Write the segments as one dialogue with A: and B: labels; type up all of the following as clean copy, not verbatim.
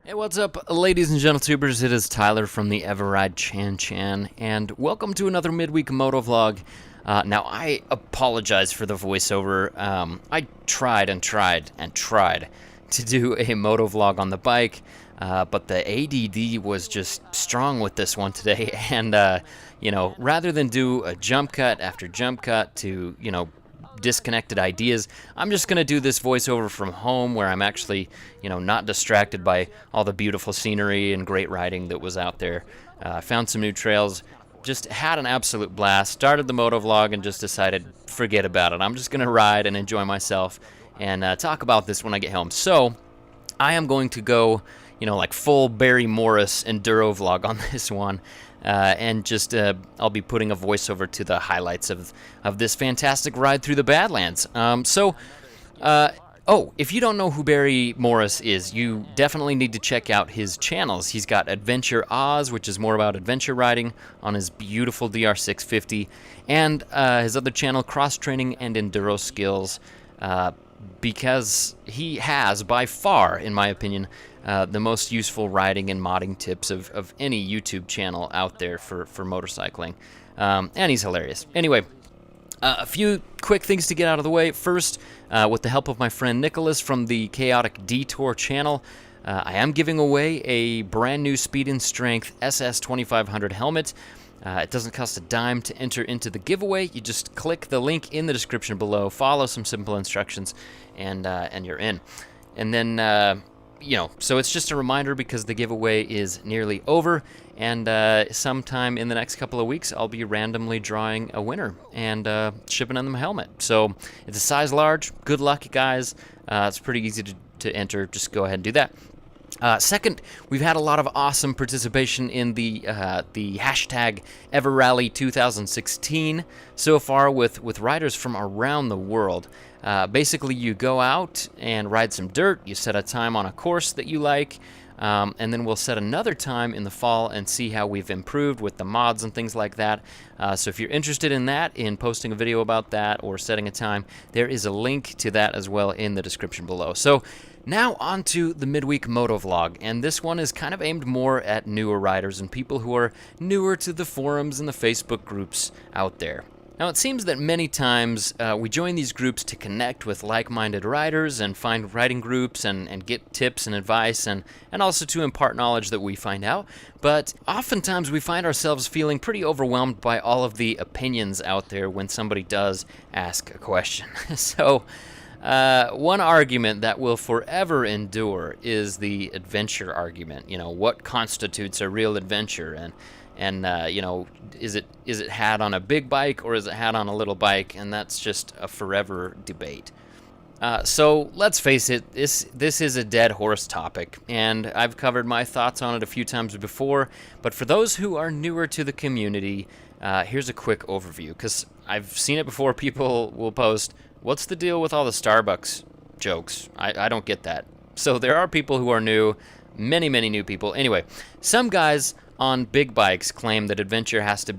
A: Hey, what's up, ladies and gentle-tubers? It is Tyler from the eveRide Chan, and welcome to another midweek motovlog. Now, I apologize for the voiceover. I tried to do a motovlog on the bike, but the ADD was just strong with this one today, and, rather than do a jump cut after jump cut to, disconnected ideas, I'm just going to do this voiceover from home where I'm actually, not distracted by all the beautiful scenery and great riding that was out there. Found some new trails, just had an absolute blast, started the motovlog and just decided, forget about it. I'm just going to ride and enjoy myself and talk about this when I get home. So, I am going to go, like full Barry Morris enduro vlog on this one. And just I'll be putting a voiceover to the highlights of this fantastic ride through the Badlands. If you don't know who Barry Morris is, you definitely need to check out his channels. He's got Adventure Oz, which is more about adventure riding on his beautiful DR650, and his other channel, Cross Training and Enduro Skills, because he has, by far, in my opinion, the most useful riding and modding tips of any YouTube channel out there for motorcycling. And he's hilarious. Anyway, a few quick things to get out of the way. First, with the help of my friend Nicholas from the Chaotic Detour channel, I am giving away a brand new Speed and Strength SS2500 helmet. It doesn't cost a dime to enter into the giveaway. You just click the link in the description below, follow some simple instructions, and you're in. And then, so it's just a reminder because the giveaway is nearly over, and sometime in the next couple of weeks, I'll be randomly drawing a winner and shipping them a helmet. So it's a size large. Good luck, guys. It's pretty easy to enter. Just go ahead and do that. Second, we've had a lot of awesome participation in the hashtag EverRally 2016 so far with riders from around the world. Basically, you go out and ride some dirt, you set a time on a course that you like, and then we'll set another time in the fall and see how we've improved with the mods and things like that. So if you're interested in that, in posting a video about that or setting a time, there is a link to that as well in the description below. So now on to the midweek motovlog, and this one is kind of aimed more at newer riders and people who are newer to the forums and the Facebook groups out there. Now, it seems that many times we join these groups to connect with like-minded riders and find riding groups and get tips and advice and also to impart knowledge that we find out. But oftentimes we find ourselves feeling pretty overwhelmed by all of the opinions out there when somebody does ask a question. So, one argument that will forever endure is the adventure argument. What constitutes a real adventure? And is it had on a big bike or is it had on a little bike? And that's just a forever debate. So let's face it, this is a dead horse topic, and I've covered my thoughts on it a few times before, but for those who are newer to the community, here's a quick overview, because I've seen it before. People will post, what's the deal with all the Starbucks jokes? I don't get that. So there are people who are new, many new people. Anyway, some guys on big bikes claim that adventure has to,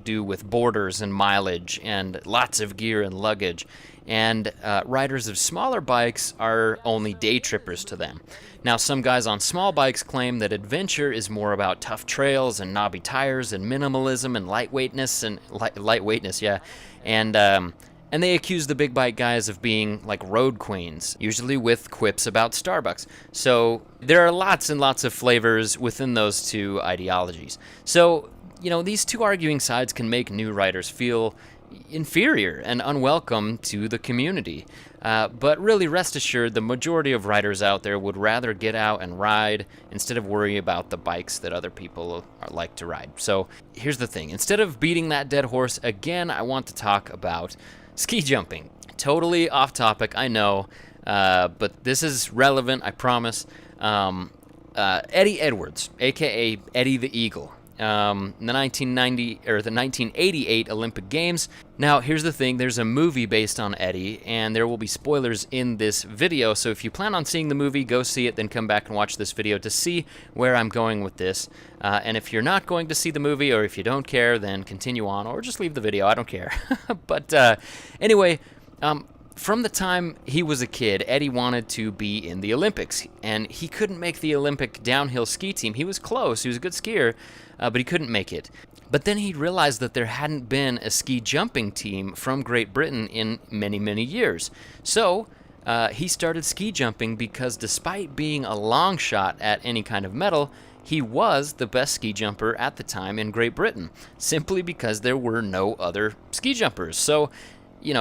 A: do with borders and mileage and lots of gear and luggage, and riders of smaller bikes are only day trippers to them. Now, some guys on small bikes claim that adventure is more about tough trails and knobby tires and minimalism and lightweightness, yeah, and they accuse the big bike guys of being like road queens, usually with quips about Starbucks. So there are lots and lots of flavors within those two ideologies. So, these two arguing sides can make new riders feel inferior and unwelcome to the community. But really, rest assured, the majority of riders out there would rather get out and ride instead of worry about the bikes that other people like to ride. So here's the thing. Instead of beating that dead horse again, I want to talk about ski jumping. Totally off topic, I know, but this is relevant, I promise. Eddie Edwards, aka Eddie the Eagle, the 1988 Olympic Games. Now, here's the thing, there's a movie based on Eddie, and there will be spoilers in this video, so if you plan on seeing the movie, go see it, then come back and watch this video to see where I'm going with this. And if you're not going to see the movie, or if you don't care, then continue on, or just leave the video, I don't care. But anyway, from the time he was a kid, Eddie wanted to be in the Olympics, and he couldn't make the Olympic downhill ski team. He was close, he was a good skier, but he couldn't make it. But then he realized that there hadn't been a ski jumping team from Great Britain in many, many years. So he started ski jumping because despite being a long shot at any kind of medal, he was the best ski jumper at the time in Great Britain, simply because there were no other ski jumpers. So,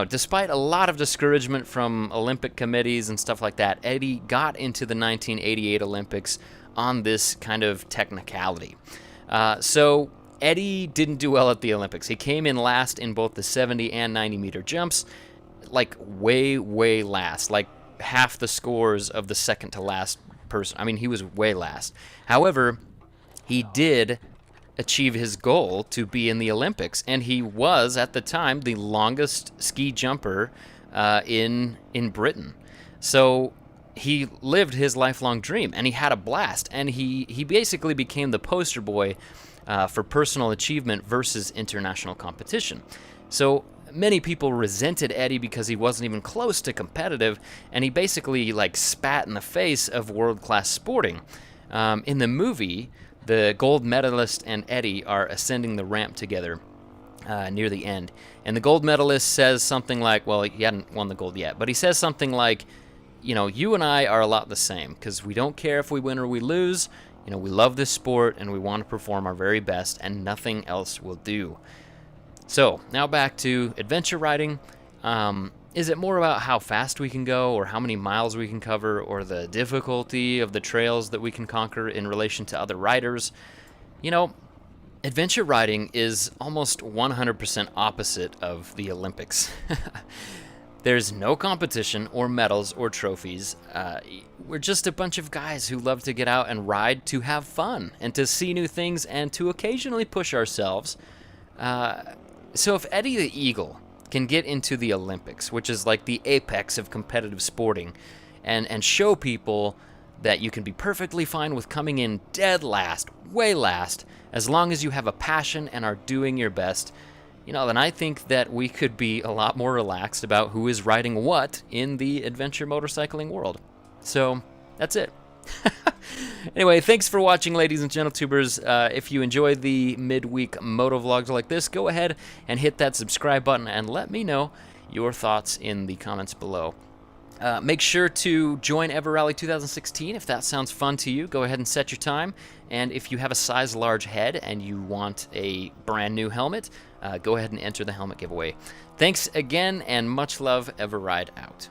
A: despite a lot of discouragement from Olympic committees and stuff like that, Eddie got into the 1988 Olympics on this kind of technicality. So Eddie didn't do well at the Olympics. He came in last in both the 70 and 90 meter jumps, like way, way last, like half the scores of the second to last person. I mean, he was way last. However, he did achieve his goal to be in the Olympics, and he was at the time the longest ski jumper in Britain. So he lived his lifelong dream, and he had a blast, and he basically became the poster boy for personal achievement versus international competition. So many people resented Eddie because he wasn't even close to competitive, and he basically spat in the face of world-class sporting. In the movie, the gold medalist and Eddie are ascending the ramp together near the end. And the gold medalist says something like, well, he hadn't won the gold yet, but he says something like, you and I are a lot the same because we don't care if we win or we lose. We love this sport and we want to perform our very best, and nothing else will do. So now back to adventure riding. Is it more about how fast we can go, or how many miles we can cover, or the difficulty of the trails that we can conquer in relation to other riders? Adventure riding is almost 100% opposite of the Olympics. There's no competition or medals or trophies. We're just a bunch of guys who love to get out and ride to have fun and to see new things and to occasionally push ourselves. So if Eddie the Eagle can get into the Olympics, which is like the apex of competitive sporting, and show people that you can be perfectly fine with coming in dead last, way last, as long as you have a passion and are doing your best, then I think that we could be a lot more relaxed about who is riding what in the adventure motorcycling world. So that's it. Anyway, thanks for watching, ladies and gentle-tubers. If you enjoy the midweek moto vlogs like this, go ahead and hit that subscribe button and let me know your thoughts in the comments below. Make sure to join EverRally 2016 if that sounds fun to you. Go ahead and set your time. And if you have a size large head and you want a brand new helmet, go ahead and enter the helmet giveaway. Thanks again, and much love. EverRide out.